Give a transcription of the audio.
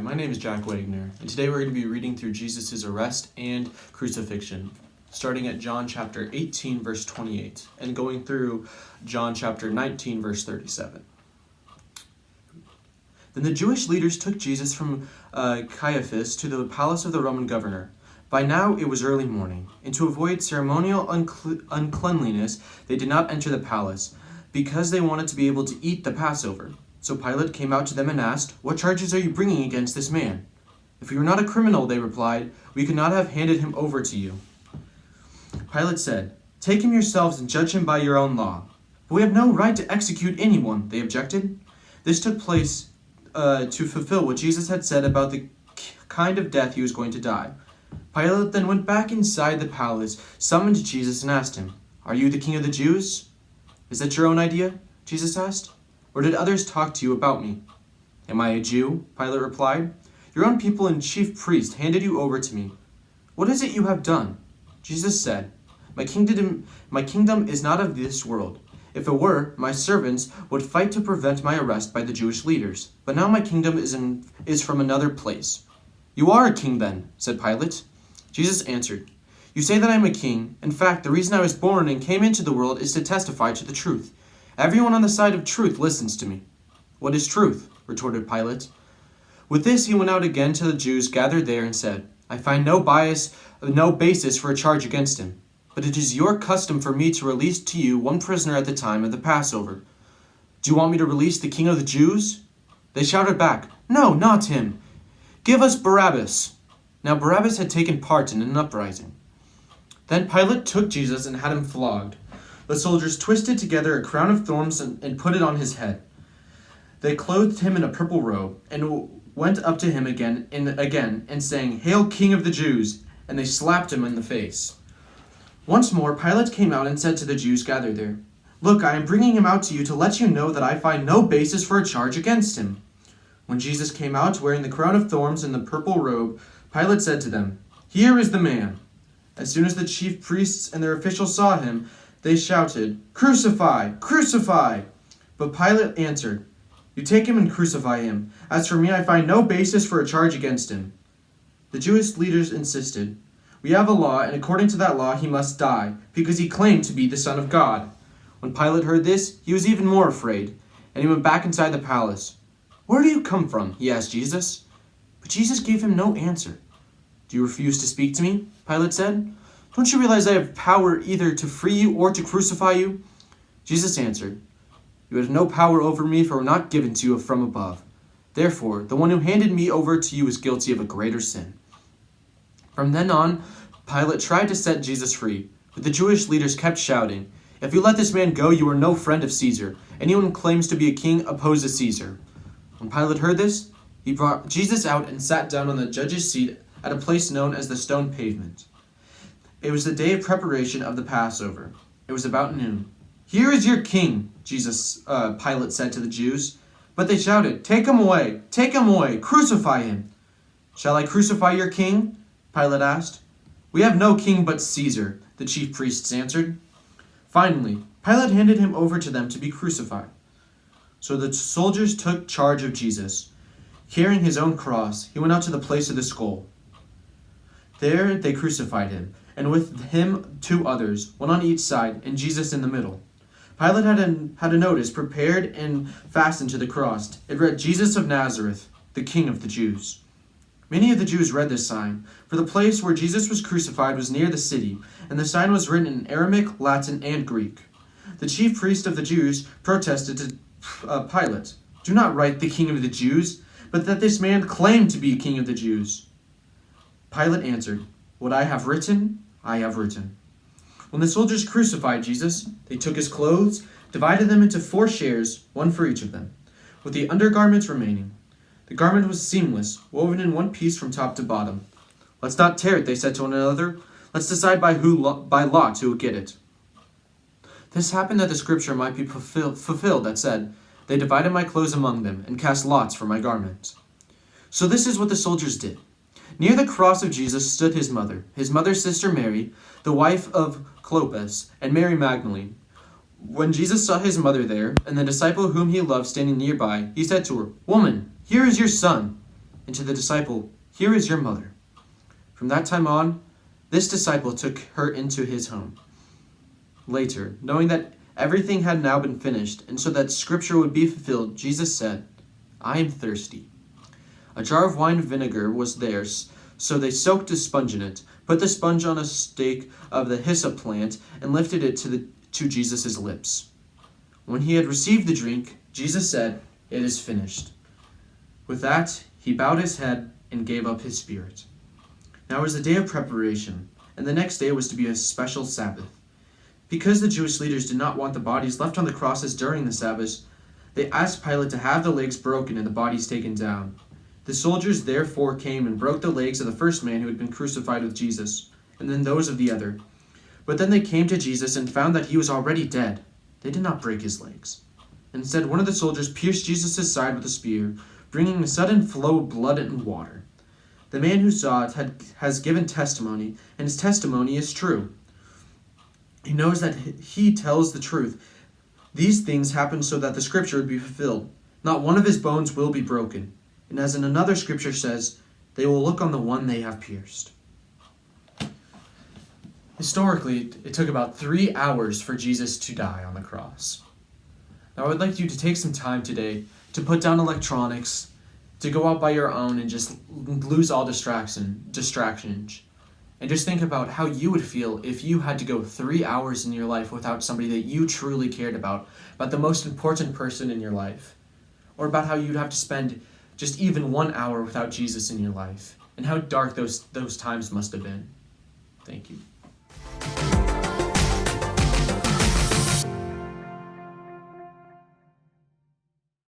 my name is Jack Wagner, and today we're going to be reading through Jesus' arrest and crucifixion, starting at John chapter 18, verse 28, and going through John chapter 19, verse 37. Then the Jewish leaders took Jesus from Caiaphas to the palace of the Roman governor. By now it was early morning, and to avoid ceremonial uncleanliness, they did not enter the palace, because they wanted to be able to eat the Passover. So Pilate came out to them and asked, "What charges are you bringing against this man?" "If he were not a criminal," they replied, "we could not have handed him over to you." Pilate said, "Take him yourselves and judge him by your own law." "But we have no right to execute anyone," they objected. This took place to fulfill what Jesus had said about the kind of death he was going to die. Pilate then went back inside the palace, summoned Jesus, and asked him, "Are you the king of the Jews?" "Is that your own idea?" Jesus asked. "Or did others talk to you about me?" "Am I a Jew?" Pilate replied. "Your own people and chief priest handed you over to me. What is it you have done?" Jesus said, My kingdom is not of this world. If it were, my servants would fight to prevent my arrest by the Jewish leaders. But now my kingdom is from another place." "You are a king then," said Pilate. Jesus answered, "You say that I am a king. In fact, the reason I was born and came into the world is to testify to the truth. Everyone on the side of truth listens to me." "What is truth?" retorted Pilate. With this he went out again to the Jews gathered there and said, "I find no basis for a charge against him. But it is your custom for me to release to you one prisoner at the time of the Passover. Do you want me to release the king of the Jews?" They shouted back, "No, not him. Give us Barabbas." Now Barabbas had taken part in an uprising. Then Pilate took Jesus and had him flogged. The soldiers twisted together a crown of thorns and put it on his head. They clothed him in a purple robe and went up to him again and sang, "Hail, King of the Jews!" And they slapped him in the face. Once more Pilate came out and said to the Jews gathered there, "Look, I am bringing him out to you to let you know that I find no basis for a charge against him." When Jesus came out wearing the crown of thorns and the purple robe, Pilate said to them, "Here is the man." As soon as the chief priests and their officials saw him, they shouted, "Crucify! Crucify!" But Pilate answered, "You take him and crucify him. As for me, I find no basis for a charge against him." The Jewish leaders insisted, "We have a law, and according to that law he must die, because he claimed to be the Son of God." When Pilate heard this, he was even more afraid, and he went back inside the palace. "Where do you come from?" he asked Jesus. But Jesus gave him no answer. "Do you refuse to speak to me?" Pilate said. "Don't you realize I have power either to free you or to crucify you?" Jesus answered, "You have no power over me, for I am not given to you from above. Therefore, the one who handed me over to you is guilty of a greater sin." From then on, Pilate tried to set Jesus free, but the Jewish leaders kept shouting, "If you let this man go, you are no friend of Caesar. Anyone who claims to be a king opposes Caesar." When Pilate heard this, he brought Jesus out and sat down on the judge's seat at a place known as the Stone Pavement. It was the day of preparation of the Passover. It was about noon. "Here is your king," Pilate said to the Jews. But they shouted, "Take him away! Take him away! Crucify him!" "Shall I crucify your king?" Pilate asked. "We have no king but Caesar," the chief priests answered. Finally, Pilate handed him over to them to be crucified. So the soldiers took charge of Jesus. Carrying his own cross, he went out to the place of the skull. There they crucified him, and with him 2 others, one on each side, and Jesus in the middle. Pilate had a notice prepared and fastened to the cross. It read, "Jesus of Nazareth, the King of the Jews." Many of the Jews read this sign, for the place where Jesus was crucified was near the city, and the sign was written in Aramaic, Latin, and Greek. The chief priest of the Jews protested to Pilate, "Do not write the King of the Jews, but that this man claimed to be King of the Jews." Pilate answered, "What I have written, I have written." When the soldiers crucified Jesus, they took his clothes, divided them into 4 shares, one for each of them, with the undergarments remaining. The garment was seamless, woven in one piece from top to bottom. "Let's not tear it," they said to one another. "Let's decide by lot who will get it." This happened that the scripture might be fulfilled that said, "They divided my clothes among them, and cast lots for my garments." So this is what the soldiers did. Near the cross of Jesus stood his mother's sister Mary, the wife of Clopas, and Mary Magdalene. When Jesus saw his mother there, and the disciple whom he loved standing nearby, he said to her, "Woman, here is your son." and to the disciple, "Here is your mother." From that time on, this disciple took her into his home. Later, knowing that everything had now been finished, and so that Scripture would be fulfilled, Jesus said, "I am thirsty." A jar of wine vinegar was theirs, so they soaked a sponge in it, put the sponge on a stake of the hyssop plant, and lifted it to Jesus' lips. When he had received the drink, Jesus said, "It is finished." With that, he bowed his head and gave up his spirit. Now it was the day of preparation, and the next day was to be a special Sabbath. Because the Jewish leaders did not want the bodies left on the crosses during the Sabbath, they asked Pilate to have the legs broken and the bodies taken down. The soldiers therefore came and broke the legs of the first man who had been crucified with Jesus, and then those of the other. But then they came to Jesus and found that he was already dead. They did not break his legs. Instead, one of the soldiers pierced Jesus' side with a spear, bringing a sudden flow of blood and water. The man who saw it has given testimony, and his testimony is true. He knows that he tells the truth. These things happened so that the Scripture would be fulfilled. Not one of his bones will be broken. And as in another Scripture says, they will look on the one they have pierced. Historically, it took about 3 hours for Jesus to die on the cross. Now I would like you to take some time today to put down electronics, to go out by your own and just lose all distractions. And just think about how you would feel if you had to go 3 hours in your life without somebody that you truly cared about the most important person in your life. Or about how you'd have to spend just even 1 hour without Jesus in your life, and how dark those times must have been. Thank you.